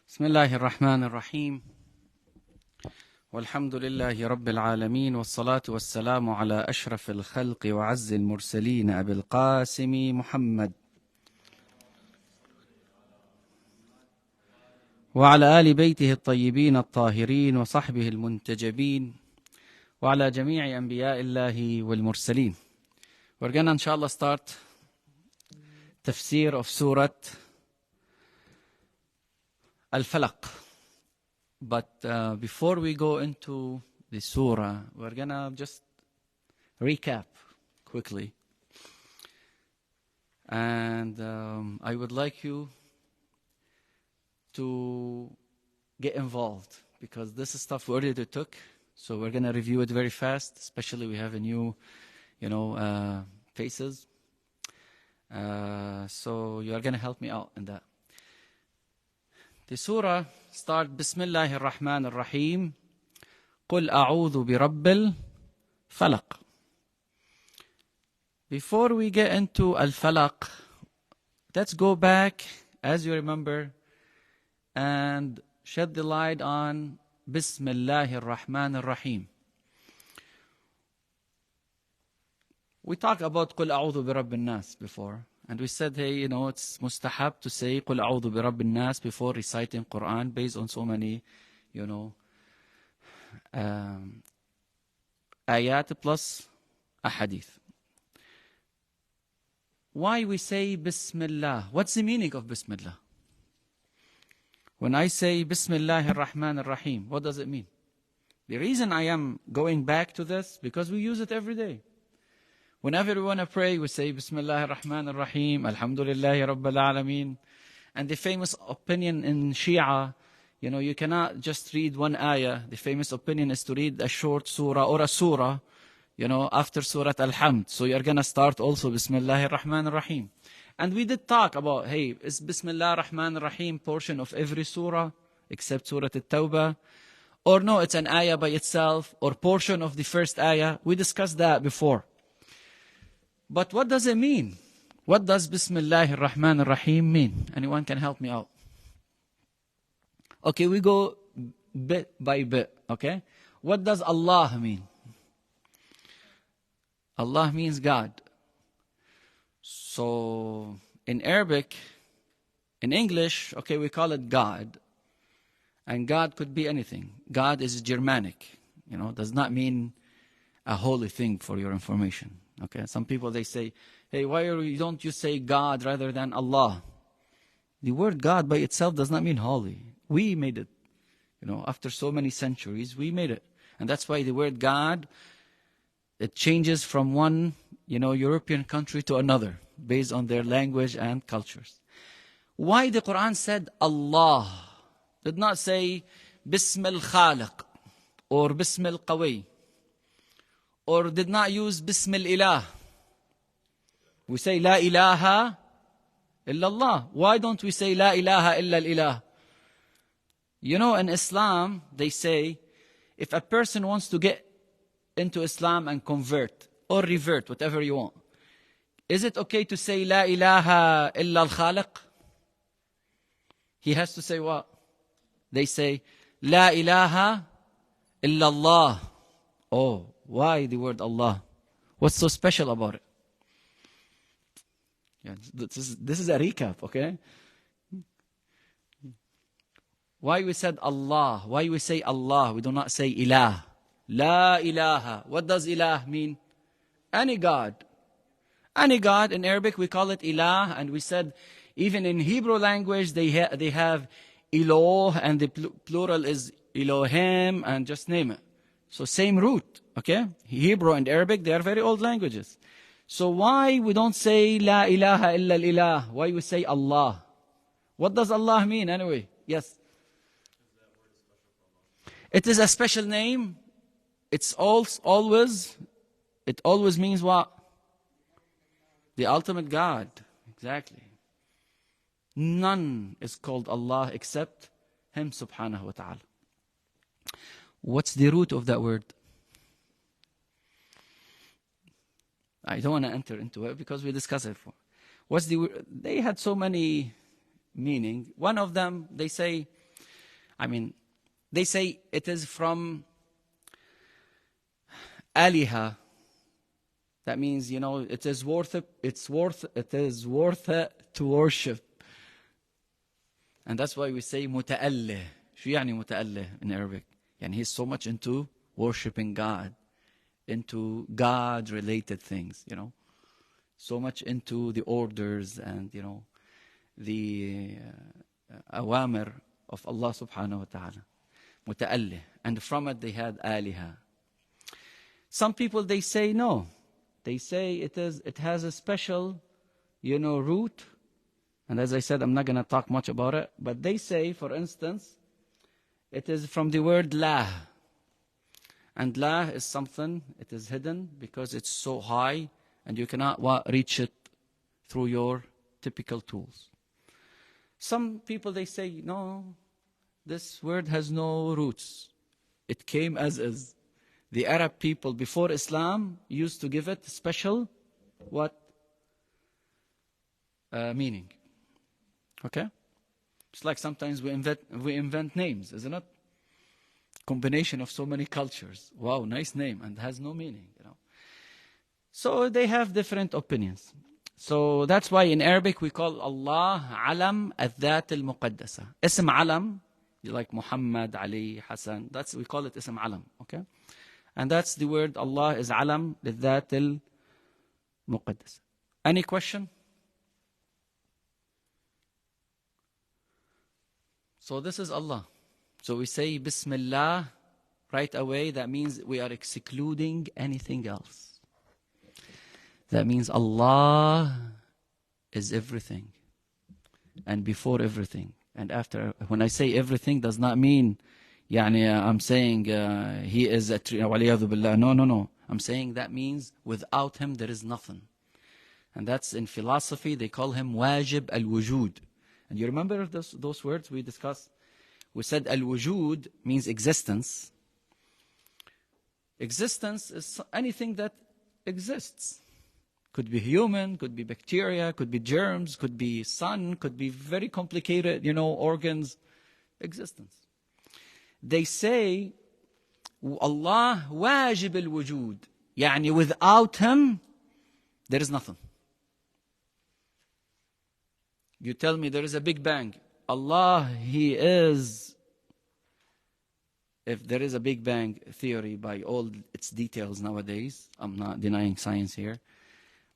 بسم الله الرحمن الرحيم والحمد لله رب العالمين والصلاة والسلام على أشرف الخلق وعز المرسلين أبي القاسم محمد وعلى آل بيته الطيبين الطاهرين وصحبه المنتجبين وعلى جميع أنبياء الله والمرسلين. We're going to inshallah start Tafsir of Surat Al-falaq. But before we go into the surah, we're going to just recap quickly. And I would like you to get involved because this is stuff we already took. So we're going to review it very fast, especially we have a new, faces. So you are going to help me out in that. The surah starts Bismillah Rahman Raheem. قل أعوذ برب الفلق. Before we get into Al-falaq, let's go back, as you remember, and shed the light on Bismillah Rahman Raheem. We talked about قل أعوذ برب الناس before. And we said, hey, it's mustahab to say قل أعوذ برب الناس before reciting Quran based on so many, ayat plus a hadith. Why we say Bismillah? What's the meaning of Bismillah? When I say Bismillah ar-Rahman ar-Rahim, what does it mean? The reason I am going back to this, because we use it every day. Whenever we want to pray, we say Bismillah ar-Rahman ar-Rahim, Alhamdulillahi Rabbil Alameen. And the famous opinion in Shia, you cannot just read one ayah. The famous opinion is to read a short surah or a surah, after Surat Al-Hamd. So you're going to start also Bismillah ar-Rahman ar-Rahim. And we did talk about, hey, is Bismillah ar-Rahman ar-Rahim portion of every surah except Surat Al-Tawbah? Or no, it's an ayah by itself or portion of the first ayah. We discussed that before. But what does it mean? What does Bismillah ar-Rahman ar-Rahim mean? Anyone can help me out? Okay, we go bit by bit, okay? What does Allah mean? Allah means God. So, in Arabic, in English, okay, we call it God. And God could be anything. God is Germanic, does not mean a holy thing for your information. Okay, some people, they say, hey, why don't you say God rather than Allah? The word God by itself does not mean holy. We made it. After so many centuries, we made it. And that's why the word God, it changes from one, European country to another based on their language and cultures. Why the Quran said Allah, did not say Bismillah or Bismil Qawi, or did not use Bismillah. We say La ilaha illallah. Why don't we say La ilaha illa ilah? In Islam, they say, if a person wants to get into Islam and convert or revert, whatever you want, is it okay to say La ilaha illa al-falaq? He has to say what? They say La ilaha illa Allah. Oh, why the word Allah? What's so special about it? Yeah, this is a recap, okay? Why we said Allah? Why we say Allah? We do not say ilah. La ilaha. What does ilah mean? Any God. Any God. In Arabic we call it ilah. And we said even in Hebrew language they have Eloh, and the plural is Elohim, and just name it. So same root. Okay? Hebrew and Arabic, they are very old languages. So why we don't say La ilaha illa ilah? Why we say Allah? What does Allah mean anyway? Yes? It is a special name. It always means what? The ultimate God. Exactly. None is called Allah except Him subhanahu wa ta'ala. What's the root of that word? I don't want to enter into it because we discussed it before. They had so many meaning. One of them, they say it is from aliha. That means, it is worth it to worship. And that's why we say متأله. شو يعني متأله in Arabic? And he's so much into worshiping God, into God-related things, so much into the orders and, the awamir of Allah subhanahu wa ta'ala. متأله. And from it they had aliha. Some people, they say no. They say it has a special, root. And as I said, I'm not going to talk much about it. But they say, for instance, it is from the word la. And la is something, it is hidden because it's so high and you cannot reach it through your typical tools. Some people, they say, no, this word has no roots. It came as is. The Arab people before Islam used to give it special, meaning. Okay? It's like sometimes we invent names, isn't it? Combination of so many cultures. Wow, nice name, and has no meaning, So they have different opinions. So that's why in Arabic we call Allah Alam al-Dhat al-Muqaddasa. Ism Alam, like Muhammad, Ali, Hassan, we call it Ism Alam, okay? And that's the word Allah is Alam al-Dhat al-Muqaddasa. Any question? So this is Allah. So we say Besmillah right away. That means we are excluding anything else. That means Allah is everything. And before everything. And after. When I say everything, does not mean, I'm saying He is a tree. No. I'm saying that means without Him there is nothing. And that's in philosophy, they call Him Wajib al-Wujud. And you remember those words we discussed? We said al-wujud means existence. Existence is anything that exists. Could be human, could be bacteria, could be germs, could be sun, could be very complicated, organs. Existence. They say Allah wajib al-wujud. Without Him, there is nothing. You tell me there is a Big Bang. Allah, He is. If there is a Big Bang theory by all its details nowadays, I'm not denying science here,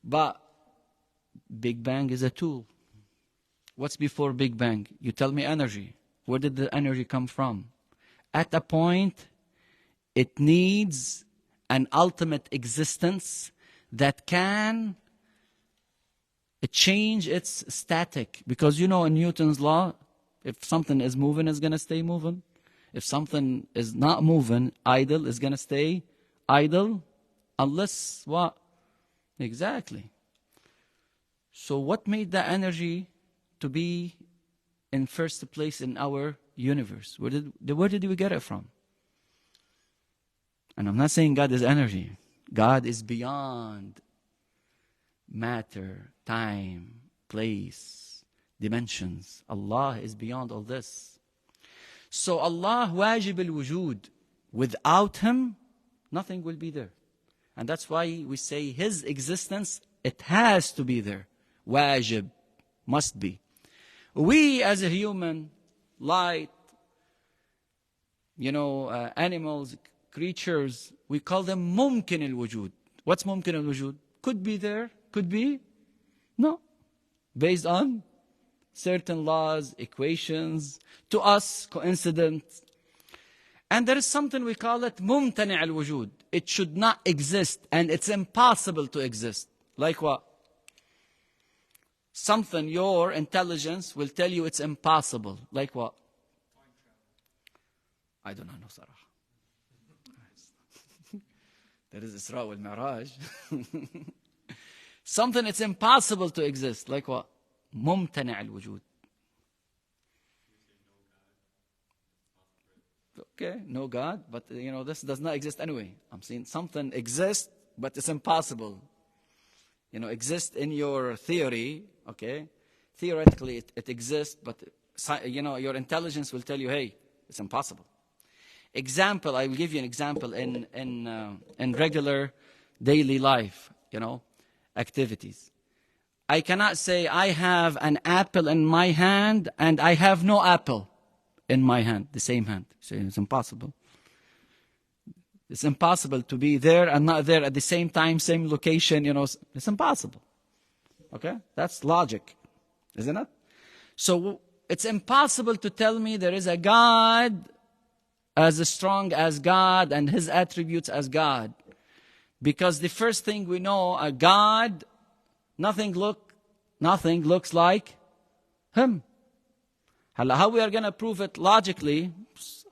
but Big Bang is a tool. What's before Big Bang? You tell me energy. Where did the energy come from? At a point, it needs an ultimate existence that can change its static. Because in Newton's law, if something is moving, it's going to stay moving. If something is not moving, idle, is going to stay idle. Unless what? Exactly. So what made that energy to be in first place in our universe? Where did we get it from? And I'm not saying God is energy. God is beyond matter, time, place, dimensions. Allah is beyond all this. So Allah wajib al-wujud. Without Him, nothing will be there. And that's why we say His existence, it has to be there. Wajib, must be. We as a human, light, animals, creatures, we call them mumkin al-wujud. What's mumkin al-wujud? Could be there, could be, no. Based on certain laws, equations, to us, coincident. And there is something we call it mumtani' al-wujud. It should not exist, and it's impossible to exist. Like what? Something your intelligence will tell you it's impossible. Like what? I do not know, Sarah. There is Isra wal Mi'raj. Something it's impossible to exist. Like what? Mumtani' al-wujud. Okay, no God, but this does not exist anyway. I'm saying something exists, but it's impossible. exist in your theory, okay? Theoretically, it exists, but your intelligence will tell you, hey, it's impossible. Example, I will give you an example in regular daily life, activities. I cannot say I have an apple in my hand and I have no apple in my hand, the same hand. So it's impossible. It's impossible to be there and not there at the same time, same location, it's impossible. Okay? That's logic, isn't it? So it's impossible to tell me there is a God as strong as God and his attributes as God. Because the first thing we know, a God, nothing looks like him. How we are going to prove it logically,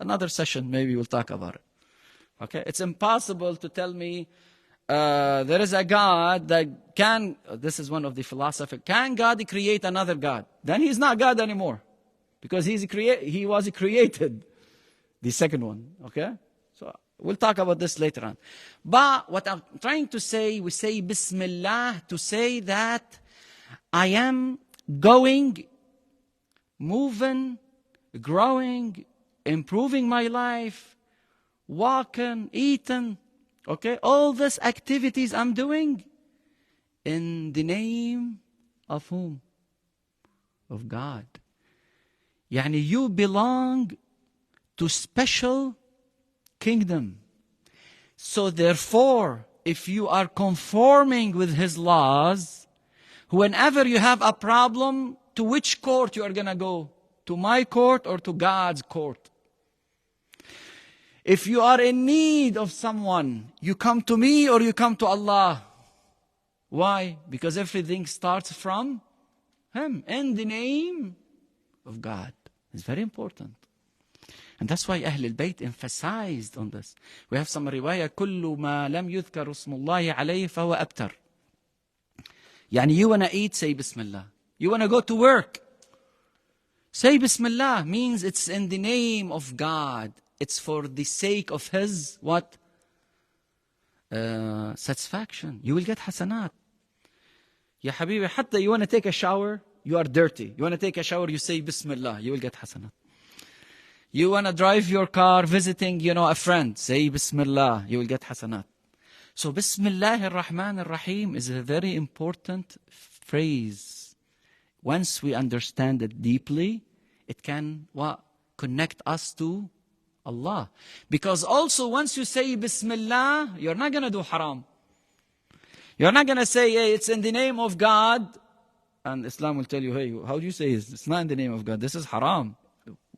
another session maybe we'll talk about it. Okay, it's impossible to tell me there is a God that can, this is one of the philosophers, can God create another God? Then he's not God anymore. Because he was created, the second one. Okay? So we'll talk about this later on. But what I'm trying to say, we say Bismillah to say that I am going, moving, growing, improving my life, walking, eating, okay? All these activities I'm doing in the name of whom? Of God. Yani you belong to special kingdom. So therefore, if you are conforming with his laws, whenever you have a problem, to which court you are going to go? To my court or to God's court? If you are in need of someone, you come to me or you come to Allah. Why? Because everything starts from him, in the name of God. It's very important. And that's why Ahl al-Bayt emphasized on this. We have some riwayah, كُلُّ مَا لَمْ يُذْكَرُ اسْمُ اللَّهِ عَلَيْهِ فَهُوَ أَبْتَرُ. Yani you want to eat, say Bismillah. You want to go to work, say Bismillah. Means it's in the name of God. It's for the sake of his, what? Satisfaction. You will get hasanat. Ya Habibi, hatta you want to take a shower, you are dirty. You want to take a shower, you say Bismillah, you will get hasanat. You want to drive your car visiting, a friend, say Bismillah, you will get hasanat. So Bismillah ar-Rahman ar-Rahim is a very important phrase. Once we understand it deeply, it can connect us to Allah. Because also once you say Bismillah, you're not going to do haram. You're not going to say, hey, it's in the name of God. And Islam will tell you, hey, how do you say this? It's not in the name of God. This is haram.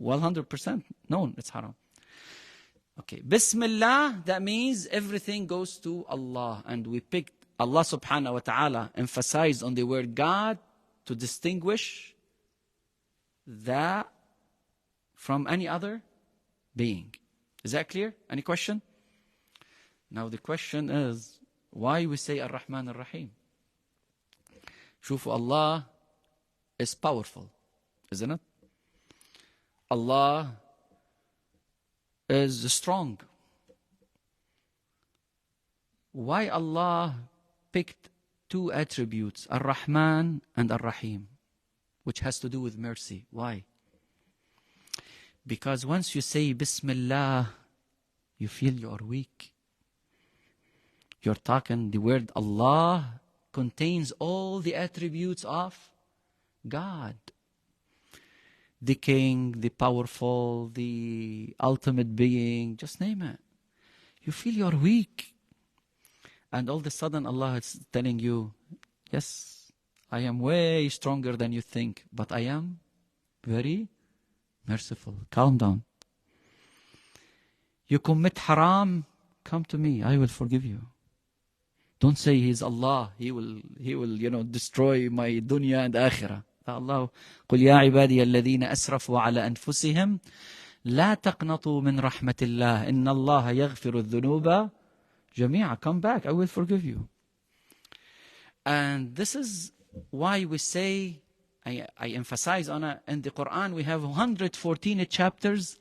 100% known, it's haram. Okay, Bismillah, that means everything goes to Allah. And we picked Allah subhanahu wa ta'ala, emphasized on the word God to distinguish that from any other being. Is that clear? Any question? Now the question is, why we say Ar-Rahman Ar-Rahim? Shufu, Allah is powerful, isn't it? Allah is strong. Why Allah picked two attributes, Ar-Rahman and Ar-Rahim, which has to do with mercy? Why? Because once you say Bismillah, you feel you are weak. You're talking, the word Allah contains all the attributes of God. The king, the powerful, the ultimate being, just name it. You feel you're weak. And all of a sudden Allah is telling you, yes, I am way stronger than you think, but I am very merciful. Calm down. You commit haram, come to me, I will forgive you. Don't say he's Allah, he will destroy my dunya and akhirah. Allah, قل يا عبادي الذين أسرفوا على أنفسهم لا تقنطوا من رحمة الله إن الله يغفر الذنوب جميعا. Come back, I will forgive you. And this is why we say, I emphasize on it, in the Quran we have 114 chapters,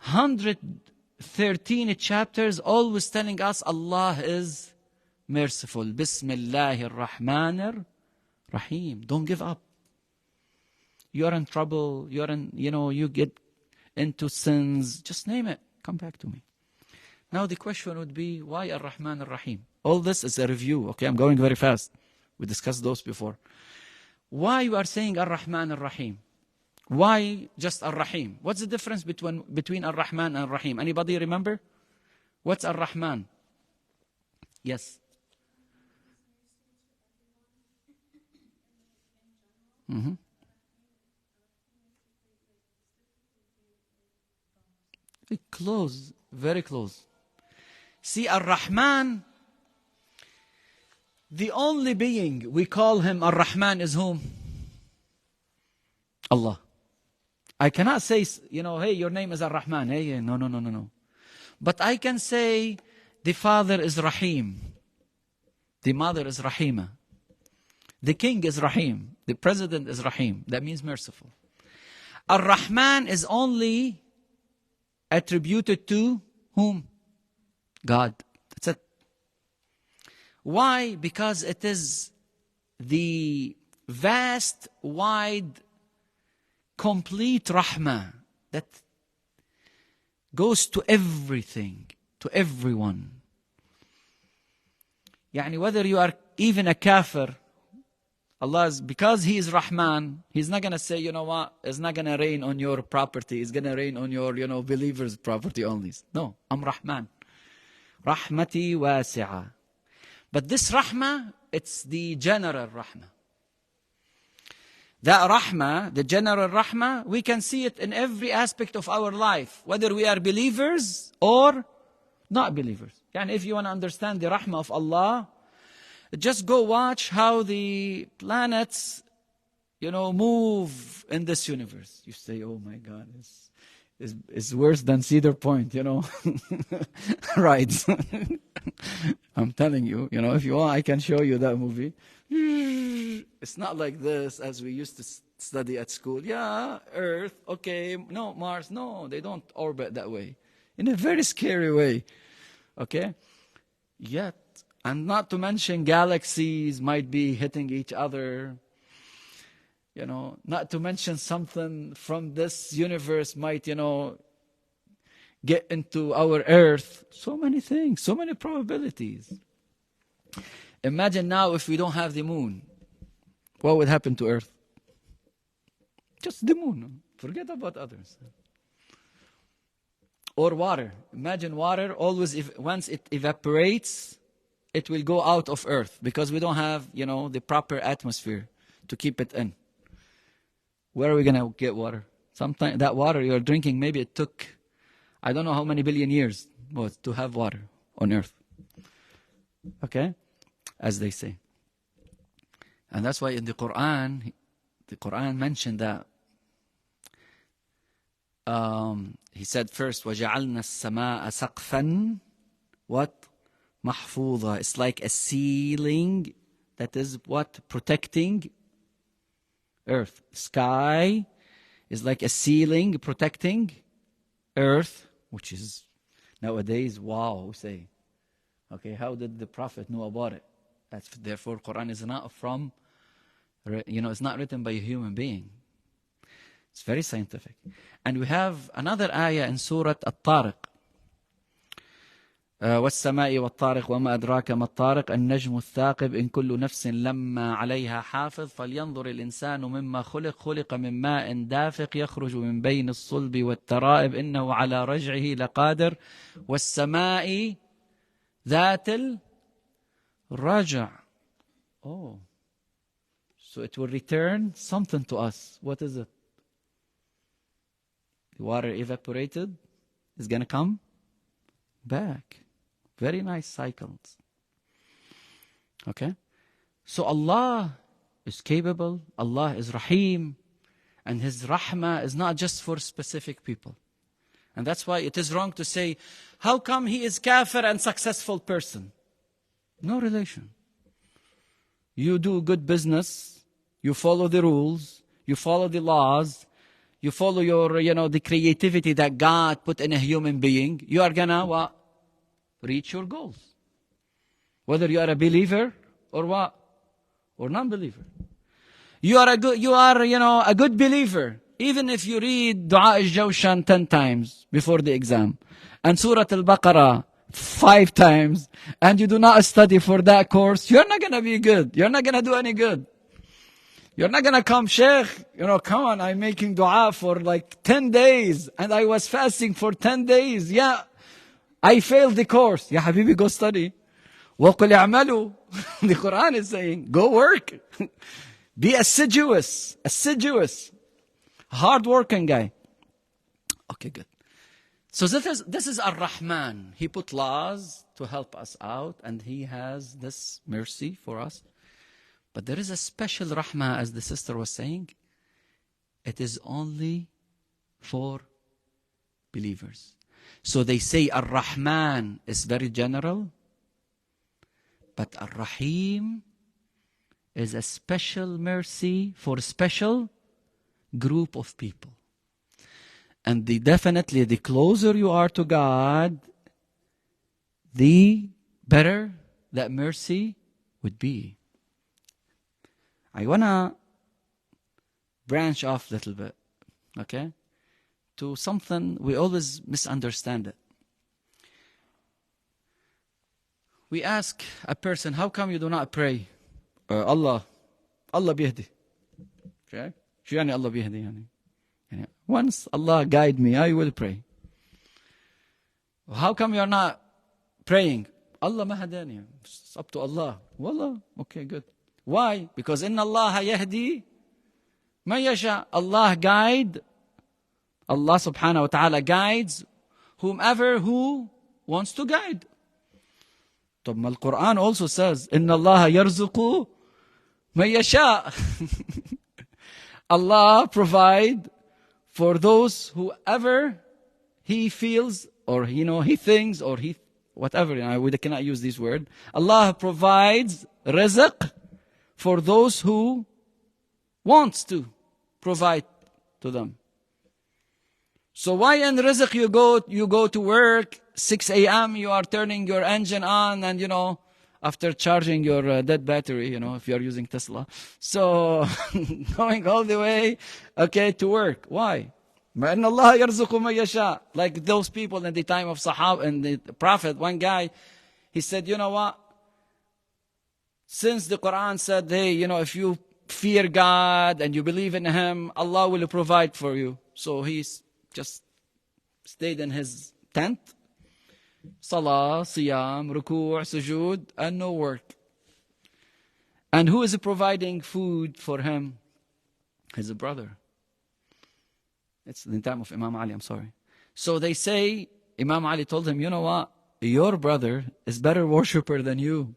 113 chapters always telling us Allah is merciful. Bismillah Rahman Raheem. Don't give up. You're in trouble. You're in, you get into sins. Just name it. Come back to me. Now the question would be, why Ar-Rahman Ar-Rahim? All this is a review. Okay, I'm going very fast. We discussed those before. Why you are saying Ar-Rahman Ar-Rahim? Why just Ar-Rahim? What's the difference between Ar-Rahman and Ar-Rahim? Anybody remember? What's Ar-Rahman? Yes. Mm-hmm. Close, very close. See, Ar-Rahman, the only being we call him Ar-Rahman is whom? Allah. I cannot say, hey, your name is Ar-Rahman. Hey, no. But I can say the father is Raheem. The mother is Rahima. The king is Raheem. The president is Raheem. That means merciful. Ar-Rahman is only attributed to whom? God. That's it. Why? Because it is the vast, wide, complete rahmah that goes to everything, to everyone. Yani whether you are even a kafir, because He is Rahman, He's not going to say, you know what, it's not going to rain on your property, it's going to rain on your, believers' property only. No, I'm Rahman. Rahmati wasi'a. But this rahmah, it's the general rahmah. That rahmah, the general rahmah, we can see it in every aspect of our life, whether we are believers or not believers. And if you want to understand the rahmah of Allah, just go watch how the planets, move in this universe. You say, oh my God, it's worse than Cedar Point, Right. I'm telling you, if you want, I can show you that movie. It's not like this as we used to study at school. Yeah, Earth, okay, no, Mars, no, they don't orbit that way. In a very scary way, okay? Yet, and not to mention galaxies might be hitting each other. Not to mention something from this universe might, get into our Earth. So many things, so many probabilities. Imagine now if we don't have the moon. What would happen to Earth? Just the moon. Forget about others. Or water. Imagine water, always, once it evaporates, it will go out of Earth because we don't have, the proper atmosphere to keep it in. Where are we going to get water? Sometimes that water you're drinking, maybe it took, I don't know how many billion years to have water on Earth. Okay? As they say. And that's why in the Quran mentioned that. He said first, وَجَعَلْنَا السَّمَاءَ سَقْفًا what? مَحْفُوظًا. It's like a ceiling that is what? Protecting Earth. Sky is like a ceiling protecting Earth, which is nowadays, wow, we say. Okay, how did the Prophet know about it? Therefore, Quran is not from, it's not written by a human being. It's very scientific. And we have another ayah in Surat Al-Tariq. والسماء والطارق وما أدراك ما الطارق النجم الثاقب إن كل نفس لما عليها حافظ فلينظر الإنسان مما خلق من ماء دافق يخرج من بين الصلب والترائب إنه على رجعه لقادر والسماء ذات الرجع. Oh, so it will return something to us. What is it? The water evaporated is going to come back. Very nice cycles. Okay? So Allah is capable. Allah is Raheem. And His rahmah is not just for specific people. And that's why it is wrong to say, how come he is kafir and successful person? No relation. You do good business. You follow the rules. You follow the laws. You follow your, the creativity that God put in a human being. You are gonna what? Reach your goals. Whether you are a believer or what? Or non-believer. You are, a good believer. Even if you read Dua al-Jawshan 10 times before the exam. And Surah Al-Baqarah 5 times. And you do not study for that course. You're not going to be good. You're not going to do any good. You're not going to come, Sheikh, come on, I'm making dua for like 10 days. And I was fasting for 10 days. Yeah, I failed the course. Ya Habibi, go study. وَقُلْ اعْمَلُوا. The Quran is saying, go work. Be assiduous. Hard-working guy. Okay, good. So this is Ar-Rahman. He put laws to help us out. And He has this mercy for us. But there is a special rahmah, as the sister was saying. It is only for believers. So they say Ar-Rahman is very general. But Ar-Rahim is a special mercy for a special group of people. And definitely the closer you are to God, the better that mercy would be. I want to branch off a little bit, okay, to something we always misunderstand it. We ask a person, how come you do not pray? Allah bihdi. Okay? شو يعني Allah bihdi يعني? Once Allah guide me, I will pray. How come you are not praying? Allah ma hadani. It's up to Allah. Wallah, okay, good. Why? Because inna Allah yahdi man yasha. Allah subhanahu wa ta'ala guides whomever who wants to guide. طب ما القرآن also says inna Allah yarzuqu man yasha. Allah provide for those whoever He feels or He thinks or He whatever. We cannot use this word. Allah provides rizq for those who wants to provide to them. So why in rizq you go to work 6 a.m. you are turning your engine on and after charging your dead battery, if you are using Tesla. So going all the way to work. Why? مَا إِنَّ اللَّهَ يَرْزُقُ مَن يَشَاءُ. Like those people in the time of Sahaba and the Prophet, one guy, he said, you know what? Since the Quran said, hey, if you fear God and you believe in Him, Allah will provide for you. So he just stayed in his tent. Salah, siyam, ruku', sujood, and no work. And who is providing food for him? His brother. It's the time of Imam Ali, I'm sorry. So they say, Imam Ali told him, you know what? Your brother is better worshipper than you.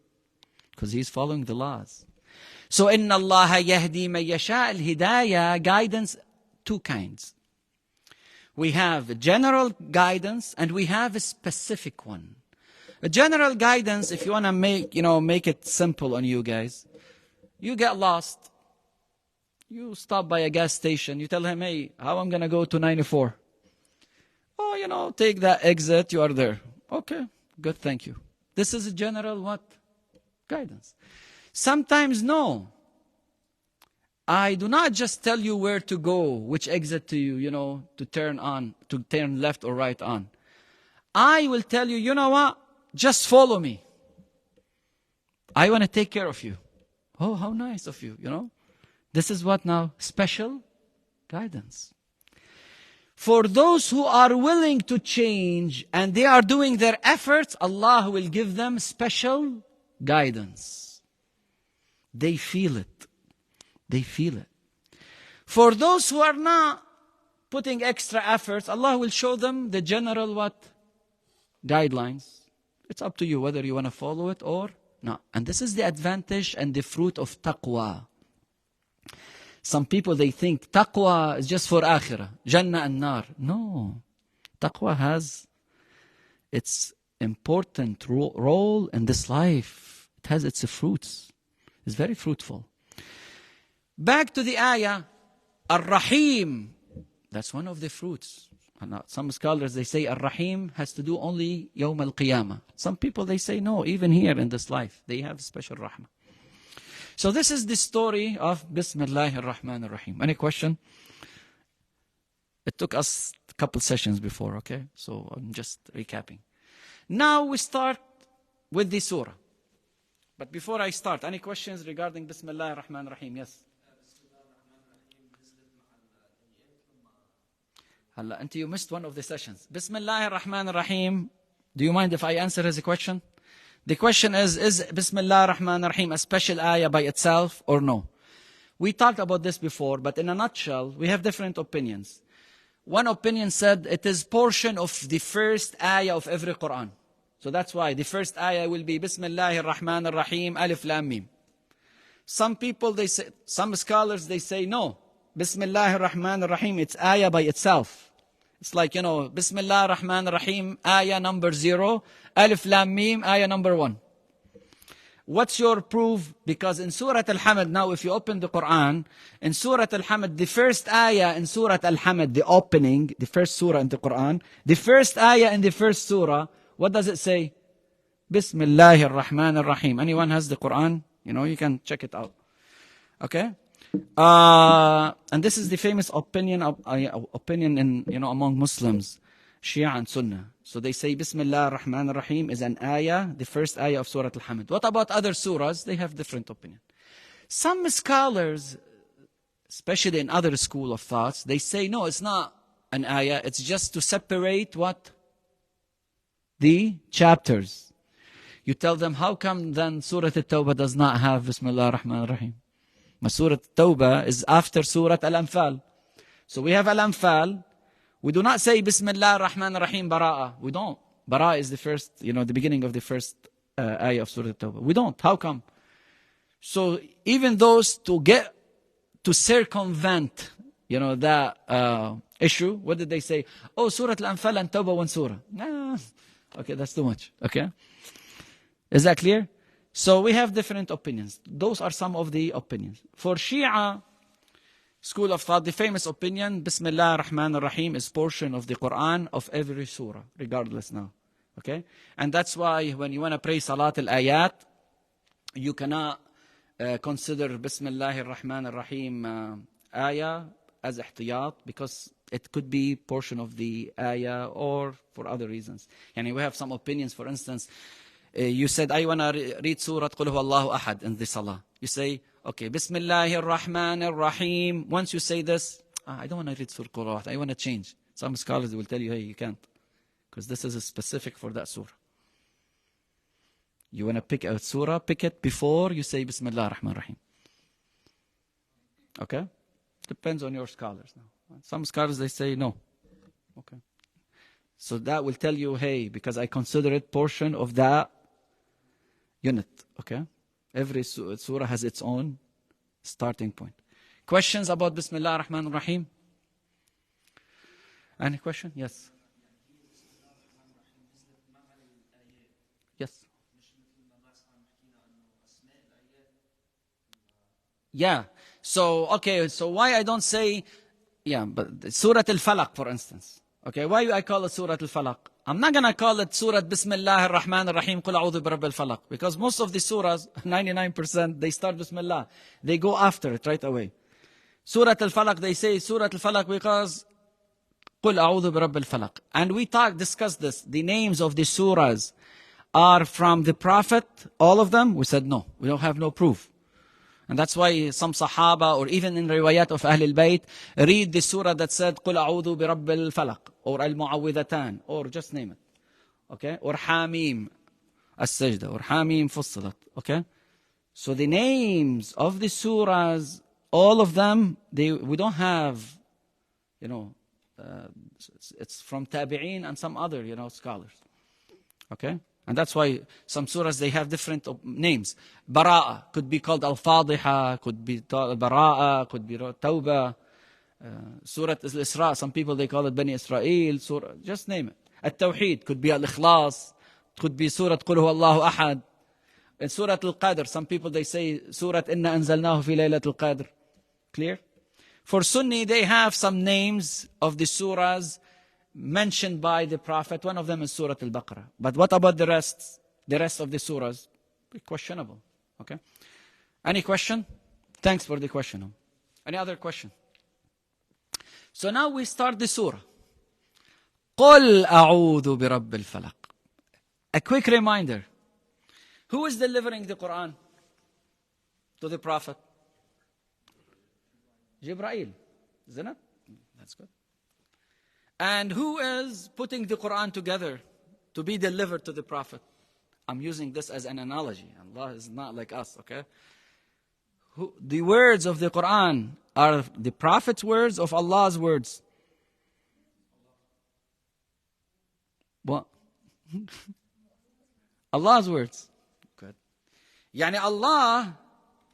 Because he's following the laws. So, inna Allah yahdi man yasha. Al-hidayah, guidance, two kinds. We have general guidance and we have a specific one. A general guidance, if you want to make it simple on you guys. You get lost. You stop by a gas station. You tell him, hey, how I'm going to go to 94? Oh, take that exit. You are there. Okay, good, thank you. This is a general what? Guidance. Sometimes no. I do not just tell you where to go, which exit to you, to turn on, to turn left or right on. I will tell you, you know what? Just follow me. I want to take care of you. Oh, how nice of you, This is what now? Special guidance. For those who are willing to change and they are doing their efforts, Allah will give them special guidance. They feel it. They feel it. For those who are not putting extra efforts, Allah will show them the general what? Guidelines. It's up to you whether you want to follow it or not. And this is the advantage and the fruit of taqwa. Some people, they think taqwa is just for akhirah, Jannah and nar. No. Taqwa has its important role in this life. It has its fruits. It's very fruitful. Back to the ayah, Ar-Rahim. That's one of the fruits. Some scholars, they say Al-Rahim has to do only Yawm al-Qiyamah. Some people, they say no, even here in this life, they have special Rahmah. So this is the story of Bismillah ar-Rahman ar-Rahim. Any question? It took us a couple sessions before, okay? So I'm just recapping. Now we start with the surah. But before I start, any questions regarding Bismillah ar-Rahman ar-Rahim? Yes? Until you missed one of the sessions. Bismillah ar-Rahman ar-Rahim. Do you mind if I answer his question? The question is Bismillah ar-Rahman ar-Rahim a special ayah by itself or no? We talked about this before, but in a nutshell, we have different opinions. One opinion said it is portion of the first ayah of every Quran. So that's why the first ayah will be Bismillah ar-Rahman ar-Rahim, Alif Lam Mim. Some people, they say, some scholars, they say no. Bismillah ar-Rahman ar-Rahim, it's ayah by itself. It's like, Bismillah ar-Rahman ar-Rahim, ayah number 0, Alif Lam Mim, ayah number 1. What's your proof? Because in Surat Al-Hamd, now if you open the Quran, in Surat Al-Hamd, the first ayah in Surat Al-Hamd, the opening, the first surah in the Quran, the first ayah in the first surah, what does it say? Bismillah ar-Rahman ar-Rahim. Anyone has the Quran? You can check it out. Okay? And this is the famous opinion in among Muslims, Shia and Sunnah. So they say Bismillah ar-Rahman ar-Rahim is an ayah, the first ayah of Surah Al-Hamd. What about other surahs? They have different opinion. Some scholars, especially in other school of thoughts, they say no, it's not an ayah. It's just to separate what? The chapters. You tell them, how come then Surah At-Tawbah does not have Bismillah ar-Rahman ar-Rahim? Surah At-Tawbah is after Surah Al-Anfal. So we have Al-Anfal. We do not say Bismillah ar-Rahman ar-Rahim Bara'a. We don't. Bara'a is the first, the beginning of the first ayah of Surah At-Tawbah. We don't. How come? So even those to circumvent, that issue, what did they say? Oh, Surah Al-Anfal and Tawbah one surah. Nah. Okay, that's too much. Okay? Is that clear? So we have different opinions. Those are some of the opinions. For Shia school of thought, the famous opinion, Bismillah ar-Rahman ar-Rahim is portion of the Quran of every surah, regardless now. Okay? And that's why when you want to pray Salat al-Ayat, you cannot consider Bismillah ar-Rahman ar-Rahim ayah as ihtiyat, because it could be portion of the ayah or for other reasons. And we have some opinions, for instance, you said, I want to read Surah Qul Huwa Allahu Ahad in the Salah. You say, okay, Bismillah ar-Rahman ar-Rahim. Once you say this, I don't want to read Surah Qul Huwa Ahad. I want to change. Some scholars will tell you, hey, you can't. Because this is specific for that surah. You want to pick a surah, pick it before you say Bismillah ar-Rahman ar-Rahim. Okay? Depends on your scholars now. Some scholars, they say no. Okay. So that will tell you, hey, because I consider it portion of that unit. Okay? Every surah has its own starting point. Questions about Bismillah ar-Rahman ar-Rahim? Any question? Yes. Yes. Yeah. So, okay, so why I don't say, but Surah Al-falaq, for instance. Okay, why I call it Surah Al-falaq? I'm not going to call it Surah Bismillah ar-Rahman ar-Rahim, Qul A'udhu bi Rabbil Falaq. Because most of the surahs, 99%, they start Bismillah. They go after it right away. Surah Al-falaq, they say Surah Al-falaq because Qul A'udhu bi Rabbil Falaq. And we discussed this. The names of the surahs are from the Prophet, all of them? We said no. We don't have no proof. And that's why some Sahaba, or even in riwayat of Ahl al-Bayt, read the surah that said, قُلْ أَعُوذُ بِرَبِّ الْفَلَقِ, or Al-Mu'awwidhatan, or just name it. Okay? Or Hamim, As-Sajda, or Hamim Fussilat. Okay? So the names of the surahs, all of them, we don't have, it's from Tabi'een and some other, scholars. Okay? And that's why some surahs, they have different names. Bara'a could be called Al-Fadiha, could be Bara'a, could be Tawbah. Surah Al-Isra, some people, they call it Bani Israel. Surah, just name it. Al-Tawheed could be Al-Ikhlas, could be Surah Qul Huwa Allahu Ahad. In Surah Al-Qadr, some people, they say Surah Inna Anzalnahu Fi Laylat Al-Qadr. Clear? For Sunni, they have some names of the surahs mentioned by the Prophet. One of them is Surah Al-Baqarah. But what about the rest? The rest of the surahs? Questionable. Okay? Any question? Thanks for the question. Any other question? So now we start the surah. قُلْ أَعُوذُ بِرَبِّ الْفَلَقِ. A quick reminder. Who is delivering the Quran to the Prophet? Jibreel. Isn't it? That's good. And who is putting the Quran together to be delivered to the Prophet? I'm using this as an analogy. Allah is not like us, okay? The words of the Quran are the Prophet's words of Allah's words. What? Allah's words. Good. Yani Allah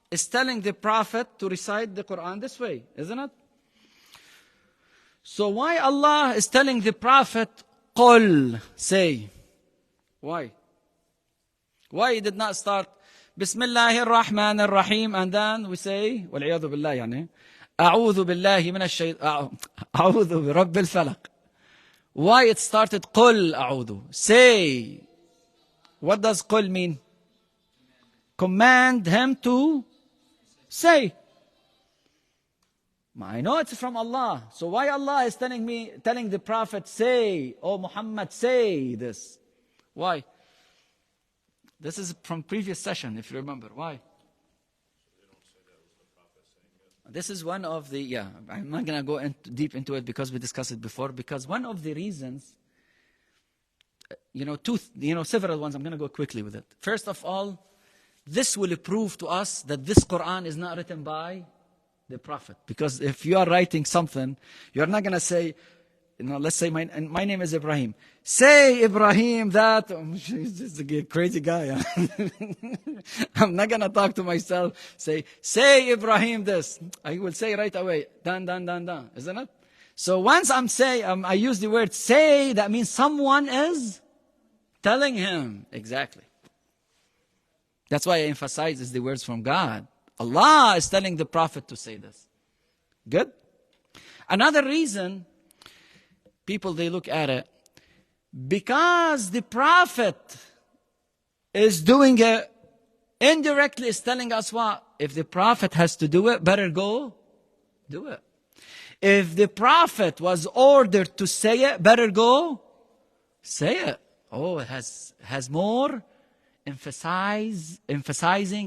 is telling the Prophet to recite the Quran this way, isn't it? So why Allah is telling the Prophet, قُلْ, say? Why? Why he did not start Bismillah Rahman Raheem and then we say وَالْعِيَاذُ بِاللَّهِ يعني أعوذ بالله من الشيطان أعوذ برب الفلق. Why it started قُلْ أعوذ? Say. What does قُلْ mean? Command him to say. I know it's from Allah. So why Allah is telling the Prophet, say, oh Muhammad, say this? Why? This is from previous session, if you remember. Why? This is one of the, I'm not going to go deep into it because we discussed it before. Because one of the reasons, several ones, I'm going to go quickly with it. First of all, this will prove to us that this Quran is not written by the Prophet. Because if you are writing something, you're not going to say, let's say my name is Ibrahim. Say Ibrahim that. He's just a crazy guy. I'm not going to talk to myself. Say Ibrahim this. I will say right away. Dan. Isn't it? So once I use the word say, that means someone is telling him. Exactly. That's why I emphasize is the words from God. Allah is telling the Prophet to say this. Good? Another reason, people, they look at it, because the Prophet is doing it, indirectly is telling us what? If the Prophet has to do it, better go do it. If the Prophet was ordered to say it, better go say it. Oh, it has more emphasizing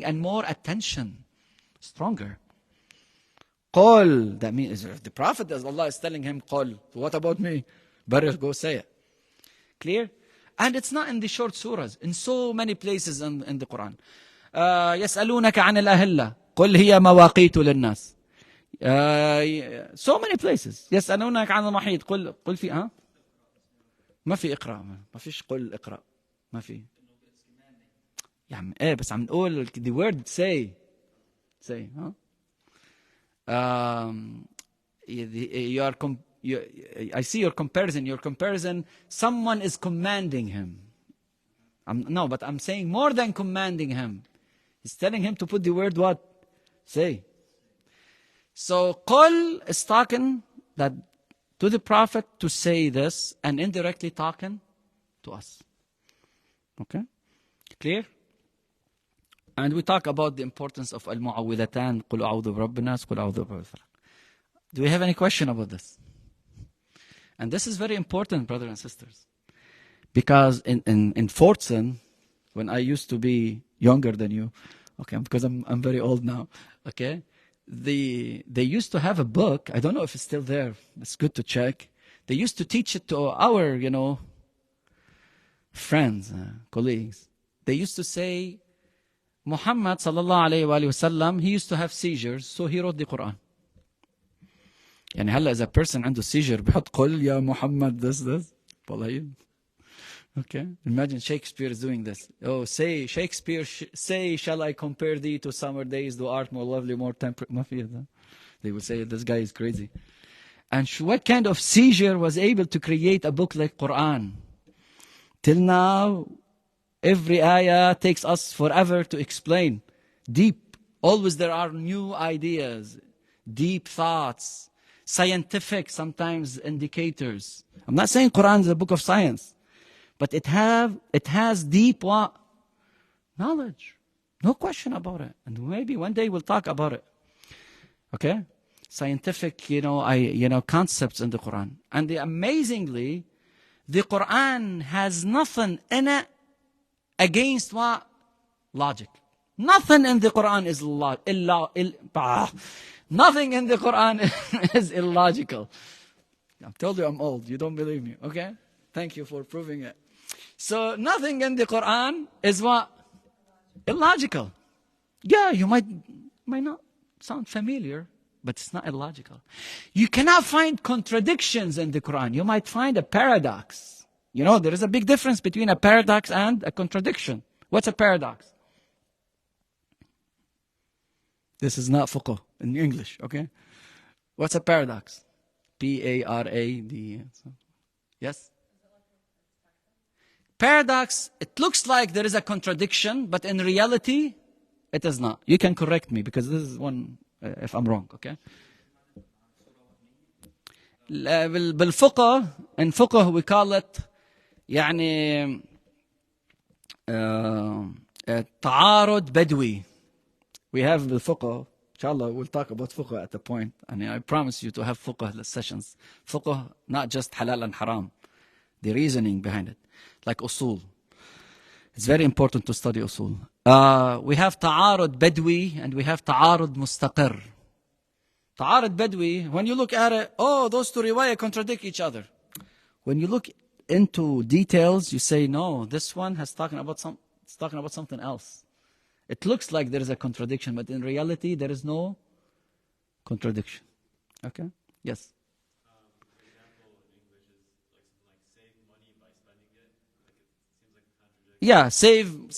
and more attention. Stronger. Qul, that means if the Prophet, as Allah is telling him, Qul, what about me? Better go say it. Clear? And it's not in the short surahs, in so many places in the Quran. يسألونك عن الأهلة قل هي مواقيت للناس. So many places. يسألونك عن المحيط قل في ما في اقرأ. ما فيش قل اقرأ. ما في. يعني بس عم نقول the word say. Say, I see your comparison. Someone is commanding him. But I'm saying more than commanding him. He's telling him to put the word what? Say. So, Qul is talking that to the Prophet to say this and indirectly talking to us. Okay? Clear? And we talk about the importance of al-mu'awwidhatan, قُلْ أَعُوذُ بِرَبِّ النَّاسِ قُلْ أَعُوذُ بِرَبِّ الْفَلَقِ. Do we have any question about this? And this is very important, brothers and sisters. Because in Fortson, when I used to be younger than you, okay, because I'm very old now, okay, they used to have a book, I don't know if it's still there, it's good to check. They used to teach it to our, friends, colleagues. They used to say, Muhammad sallallahu alayhi wa sallam, he used to have seizures, so he wrote the Quran. يعني هلا إذا person عنده seizure بحط قل يا محمد this. والله. Okay. Imagine Shakespeare is doing this. Oh, say Shakespeare, say shall I compare thee to summer days, thou art more lovely, more temperate. They would say this guy is crazy. And what kind of seizure was able to create a book like Quran? Till now, every ayah takes us forever to explain. Deep. Always there are new ideas, deep thoughts, scientific, sometimes indicators. I'm not saying Quran is a book of science, but it has deep what? Knowledge. No question about it. And maybe one day we'll talk about it. Okay? Scientific, concepts in the Quran. And amazingly, the Quran has nothing in it against what? Logic. Nothing in the Quran is nothing in the Quran is illogical. I've told you I'm old. You don't believe me. Okay? Thank you for proving it. So nothing in the Quran is what? Illogical. Yeah, you might not sound familiar, but it's not illogical. You cannot find contradictions in the Quran. You might find a paradox. There is a big difference between a paradox and a contradiction. What's a paradox? This is not fiqh in English, okay? What's a paradox? P-A-R-A-D. Yes? Paradox, it looks like there is a contradiction, but in reality, it is not. You can correct me, because this is one, if I'm wrong, okay? بالفقه, in fiqh we call it يعني تعارض بدوي. We have بالفقه, inshallah we'll talk about fiqh at a point, and I promise you to have fiqh sessions. Fiqh, not just halal and haram, the reasoning behind it, like usul. It's very important to study usul. We have تعارض بدوي and we have تعارض مستقر. تعارض بدوي, when you look at it, those two riwayah contradict each other. When you look into details, you say, no, this one it's talking about something else. It looks like there is a contradiction, but in reality, there is no contradiction. Okay? Yes? For example, in English is like something like save money by spending it. It seems like a contradiction. Yeah,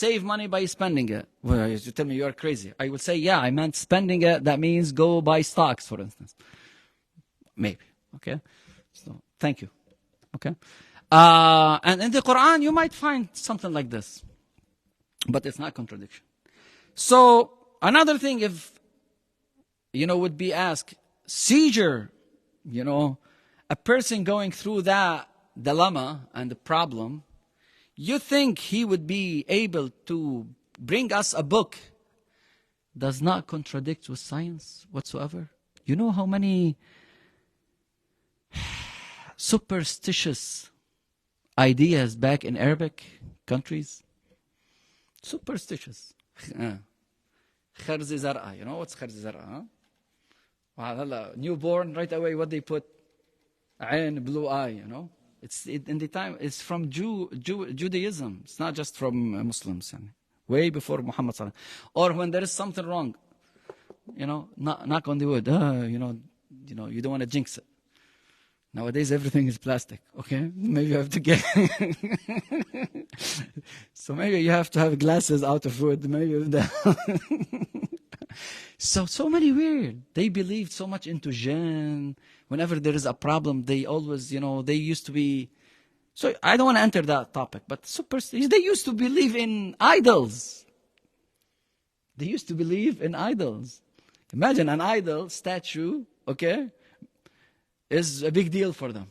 save money by spending it. Well, you tell me you are crazy. I will say, yeah, I meant spending it. That means go buy stocks, for instance. Maybe. Okay? So, thank you. Okay? And in the Quran, you might find something like this. But it's not contradiction. So, another thing, if, would be asked, seizure, a person going through that dilemma and the problem, you think he would be able to bring us a book does not contradict with science whatsoever? You know how many superstitious ideas back in Arabic countries? Superstitious. Kharzi zar'a. You know what's kharzi zar'a? Huh? Newborn, right away, what they put? Ain, blue eye, in the time, it's from Judaism. It's not just from Muslims. Way before Muhammad sallallahu alaihi wasallam. Or when there is something wrong, knock on the wood. You don't want to jinx it. Nowadays, everything is plastic, okay? Maybe you have to get... So maybe you have to have glasses out of wood. Maybe So many weird. They believed so much into jinn. Whenever there is a problem, they always, they used to be... So I don't want to enter that topic, but they used to believe in idols. They used to believe in idols. Imagine an idol statue, okay, is a big deal for them.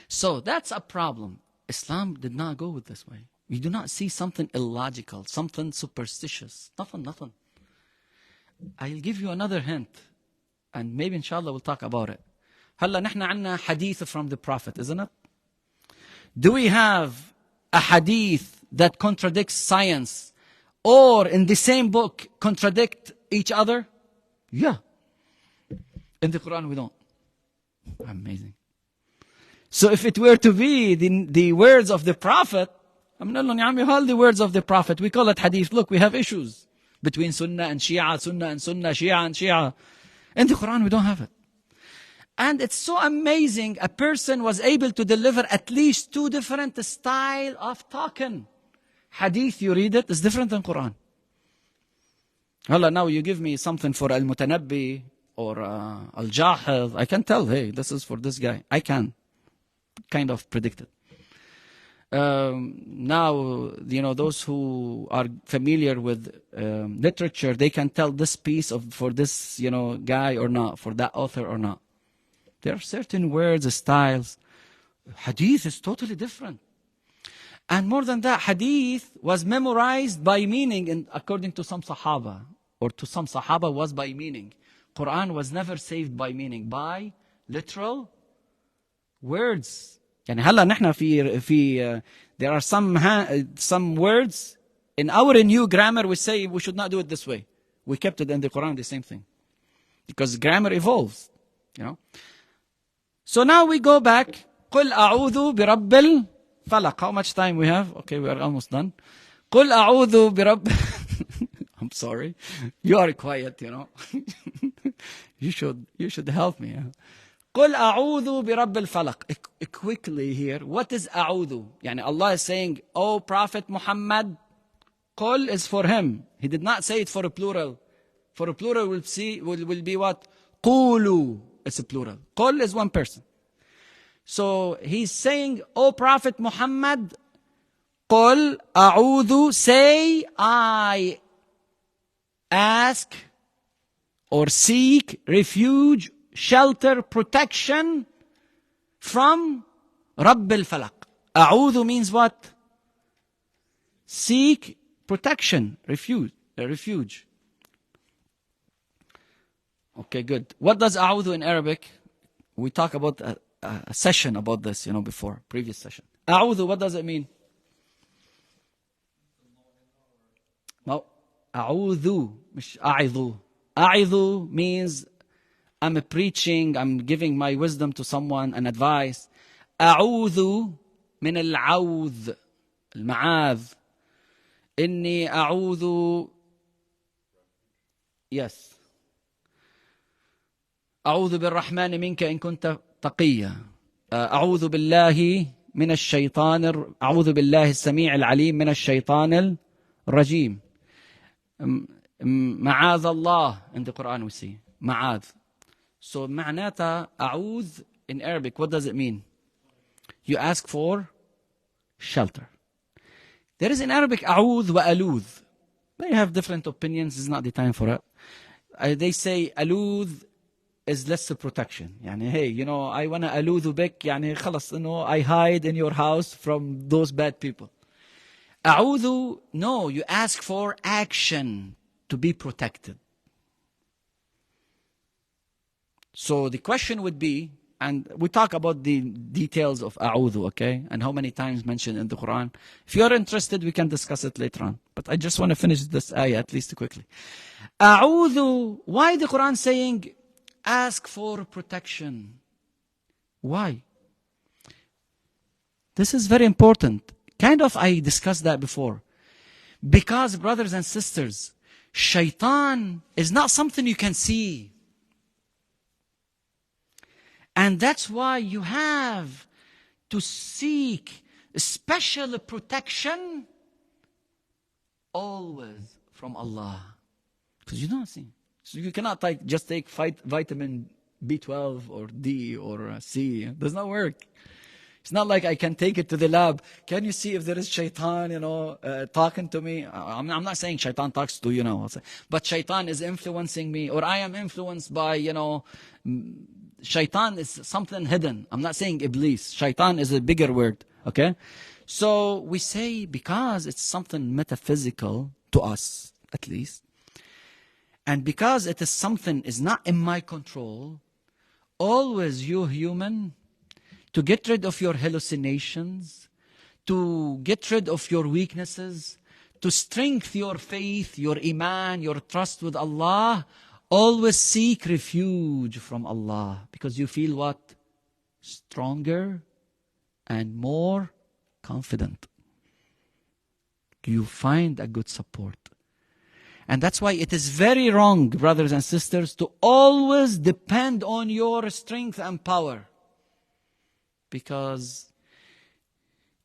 So that's a problem. Islam did not go with this way. We do not see something illogical, something superstitious. Nothing. I'll give you another hint. And maybe inshallah we'll talk about it. هلا نحن عنا hadith from the Prophet, isn't it? Do we have a hadith that contradicts science or in the same book contradict each other? Yeah. In the Quran we don't. Amazing. So if it were to be the words of the Prophet, all the words of the Prophet, we call it hadith. Look, we have issues between Sunnah and Shia, Sunnah and Sunnah, Shia and Shia. In the Quran we don't have it. And it's so amazing, a person was able to deliver at least two different styles of talking. Hadith, you read it, it's different than Quran. Now you give me something for Al-Mutanabbi or Al-Jahid, I can tell, hey, this is for this guy. I can kind of predict it. Now, those who are familiar with literature, they can tell this piece for this, guy or not, for that author or not. There are certain words, styles. Hadith is totally different. And more than that, hadith was memorized by meaning, according to some Sahaba, or to some Sahaba was by meaning. Quran was never saved by meaning, by literal words. يعني هلا نحن في there are some words in our new grammar we say we should not do it this way. We kept it in the Quran the same thing because grammar evolves, So now we go back. قل أعوذ برب الفلق. How much time we have? Okay, we are almost done. قل أعوذ برب. I'm sorry, you are quiet. You should help me. قل أعوذ برب الفلق. Quickly here, what is أعوذ? يعني Allah is saying, oh Prophet Muhammad, قل is for him. He did not say it for a plural. For a plural will be what? قولوا. It's a plural. قل is one person. So he's saying, oh Prophet Muhammad, قل أعوذ, say I ask or seek refuge, shelter, protection from رب الفلق. أعوذ means what? Seek protection, refuge. Okay, good. What does أعوذ in Arabic? We talked about a session about this, before, previous session. أعوذ, what does it mean? No, أعوذ, مش أعظ. أعظ means I'm preaching, I'm giving my wisdom to someone and advice. أعوذ من العوذ, المعاذ. إني أعوذ, yes. أعوذ بالرحمن منك إن كنت تقيا. أعوذ بالله من الشيطان أعوذ بالله السميع العليم من الشيطان الرجيم. معاذ الله in the Quran we see. معاذ. So معناتها أعوذ in Arabic, what does it mean? You ask for shelter. There is in Arabic أعوذ وألوذ. They have different opinions, it's not the time for it. They say ألوذ is less protection. يعني hey, I want to ألوذ بك, يعني خلص, I hide in your house from those bad people. أعوذ, no, you ask for action to be protected. So the question would be, and we talk about the details of أعوذ, okay, and how many times mentioned in the Quran. If you are interested, we can discuss it later on. But I just want to finish this ayah at least quickly. أعوذ, why the Quran saying ask for protection? Why? This is very important. I discussed that before. Because, brothers and sisters, shaitan is not something you can see. And that's why you have to seek special protection always from Allah. Because you don't see. So you cannot just take vitamin B12 or D or C. It does not work. It's not like I can take it to the lab. Can you see if there is shaitan, talking to me? I'm not saying shaitan talks to you, but shaitan is influencing me, or I am influenced by, shaitan is something hidden. I'm not saying iblis. Shaitan is a bigger word, okay? So we say because it's something metaphysical to us, at least, and because it is something is not in my control, always you human, to get rid of your hallucinations, to get rid of your weaknesses, to strengthen your faith, your iman, your trust with Allah, always seek refuge from Allah. Because you feel what? Stronger and more confident. You find a good support. And that's why it is very wrong, brothers and sisters, to always depend on your strength and power. Because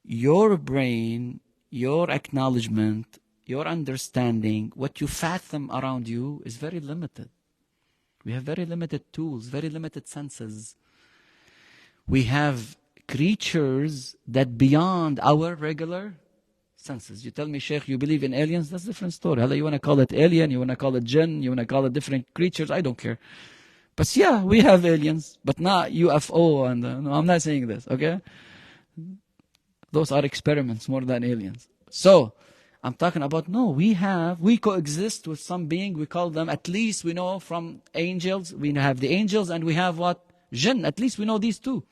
your brain, your acknowledgement, your understanding, what you fathom around you is very limited. We have very limited tools, very limited senses. We have creatures that beyond our regular senses. You tell me, Sheikh, you believe in aliens? That's a different story. You want to call it alien, you want to call it jinn, you want to call it different creatures, I don't care. But yeah, we have aliens, but not UFO. And no, I'm not saying this, okay? Those are experiments more than aliens. So, I'm talking about, no, we coexist with some being, we call them, at least we know from angels, we have the angels, and we have what? Jinn, at least we know these two.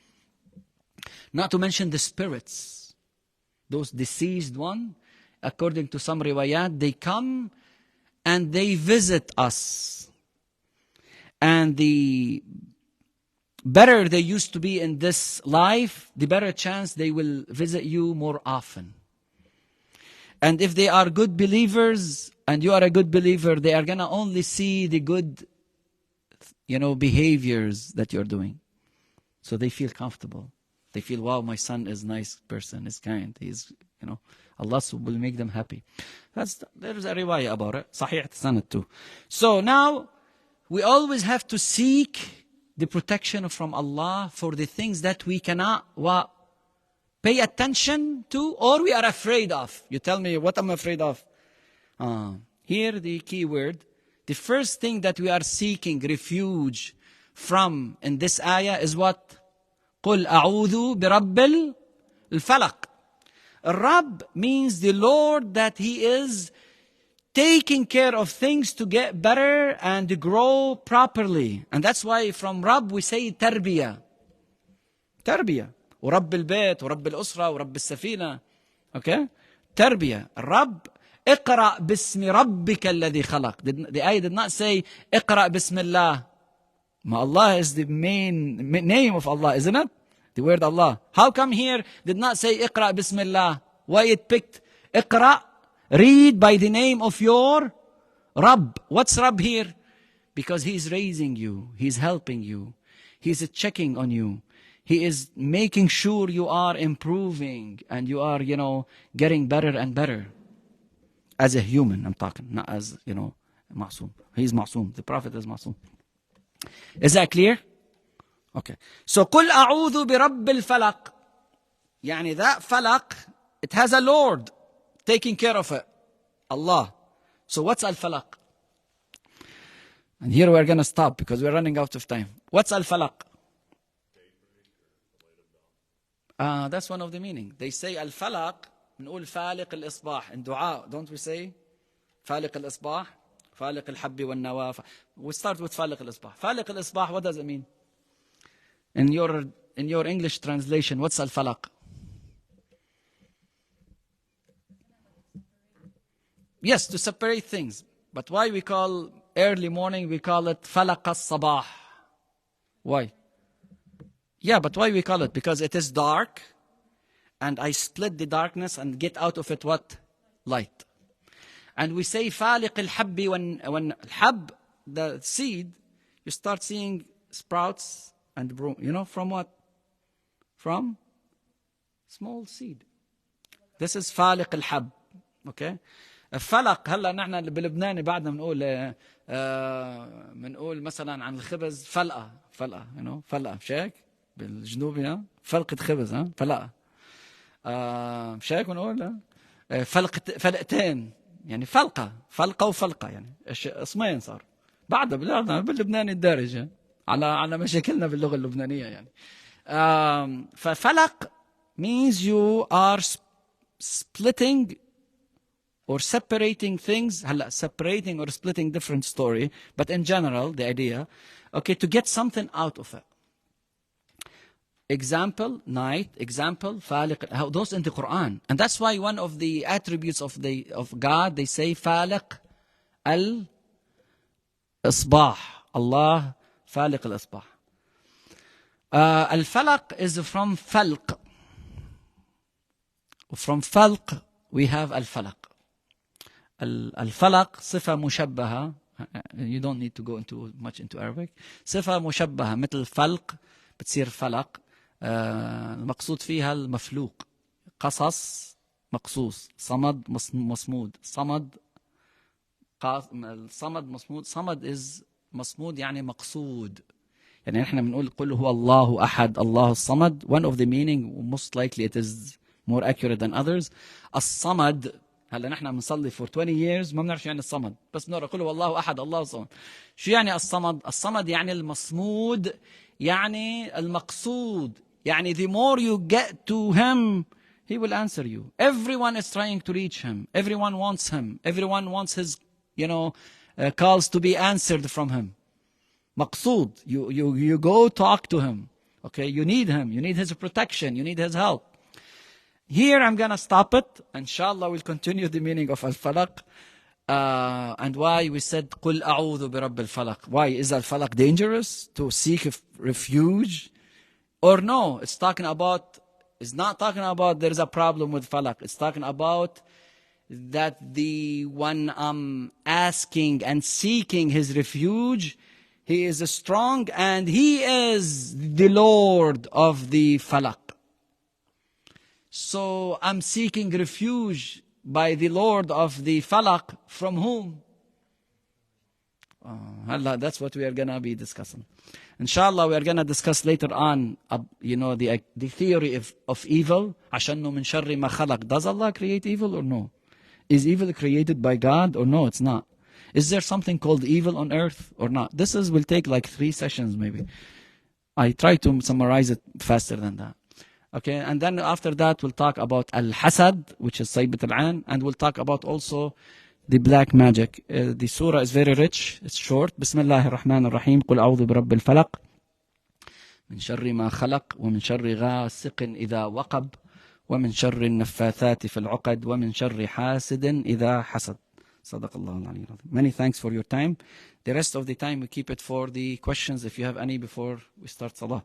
Not to mention the spirits. Those deceased one, according to some riwayat, they come and they visit us. And the better they used to be in this life, the better chance they will visit you more often. And if they are good believers, and you are a good believer, they are going to only see the good, behaviors that you're doing. So they feel comfortable. They feel, wow, my son is a nice person, is kind. He's, Allah will make them happy. There's a riwayah about it. Sahih Sanad too. So now, we always have to seek the protection from Allah for the things that we cannot pay attention to or we are afraid of. You tell me, what I'm afraid of? Here the key word. The first thing that we are seeking refuge from in this ayah is what? قُلْ أَعُوذُ بِرَبِّ الْفَلَقِ. Rabb means the Lord, that He is taking care of things to get better and grow properly. And that's why from Rabb we say tarbiyah. Tarbiyah. ورب البيت ورب الأسرة ورب السفينة. Okay? تربية. الرب اقرأ باسم ربك الذي خلق. The ayah did not say اقرأ Besmillah. Allah is the main name of Allah, isn't it? The word Allah. How come here did not say اقرأ Besmillah? Why it picked اقرأ? Read by the name of your Rabb. What's Rabb here? Because He is raising you. He's helping you. He's checking on you. He is making sure you are improving and you are, getting better and better. As a human, I'm talking, not as, ma'soom. He's ma'soom. The Prophet is ma'soom. Is that clear? Okay. So, قُلْ أَعُوذُ بِرَبِّ الْفَلَقِ. يعني that falaq, it has a Lord taking care of it. Allah. So what's Al-falaq? And here we're going to stop because we're running out of time. What's Al-falaq? That's one of the meaning. They say Al-falaq, نقول فالق الإصباح. In dua, don't we say? فالق الإصباح, فالق الحب والنوى. We start with فالق الإصباح. فالق الإصباح, what does it mean? In your English translation, what's Al-falaq? Yes, to separate things. But why we call early morning, we call it falaq as-sabah? Why? Yeah, but why we call it? Because it is dark, and I split the darkness and get out of it what? Light. And we say faliq al-habbi, when al-hab, the seed, you start seeing sprouts and from what? From small seed. This is faliq al-hab. Okay? الفلق هلا نحن بلبنان بعدنا بنقول مثلا عن الخبز فلقه فلقه مش هيك بالجنوبي فلقه خبز فلقه مش هيك بنقول فلقتين يعني فلقه وفلقه يعني اسمين صار بعدها باللبناني الدارج على مشاكلنا باللغه اللبنانيه يعني ففلق means you are splitting or separating things. Separating or splitting, different story. But in general, the idea, okay, to get something out of it. Example, night. Example, faliq. Those in the Quran. And that's why one of the attributes of God, they say, faliq al-isbah. Allah, faliq al-isbah. Al-falaq is from falq. From falq, we have al-falaq. الفلق صفة مشبهة. You don't need to go much into Arabic. صفة مشبهة مثل فلق بتصير فلق. المقصود فيها المفلوق. قصص مقصوص. صمد مصمود. صمد مصمود. صمد is مصمود يعني مقصود. يعني احنا بنقول قل هو الله أحد الله الصمد. One of the meaning, most likely it is more accurate than others. الصمد، هلا نحن بنصلي for 20 years ما بنعرف شو يعني الصمد، بس بنقرا قل هو الله أحد الله الصمد. شو يعني الصمد؟ الصمد يعني المصمود، يعني المقصود، يعني the more you get to him he will answer you. Everyone is trying to reach him. Everyone wants him. Everyone wants his, calls to be answered from him. مقصود. You go talk to him. Okay, you need him. You need his protection. You need his help. Here I'm going to stop it. Inshallah, we'll continue the meaning of Al-falaq. And why we said قل أعوذ برب الفلق. Why is Al-falaq dangerous? To seek refuge? Or no, it's not talking about there is a problem with falaq. It's talking about that the one asking and seeking his refuge, he is strong and he is the Lord of the falaq. So I'm seeking refuge by the Lord of the falaq from whom? That's what we are going to be discussing. Inshallah, we are going to discuss later on, the theory of evil. عشان من شر ما خلق. Does Allah create evil or no? Is evil created by God or no? It's not. Is there something called evil on earth or not? Will take like 3 sessions maybe. I try to summarize it faster than that. Okay, and then after that we'll talk about al-hasad, which is saybat al-an, and we'll talk about also the black magic. The surah is very rich. It's short. Bismillah ar-Rahman ar-Raheem. قل أعوذ برب الفلق من شر ما خلق ومن شر غاسق إذا وقب ومن شر النفاثات في العقد ومن شر حاسد إذا حسد. صدق الله العلي العظيم. Many thanks for your time. The rest of the time we keep it for the questions if you have any before we start salah.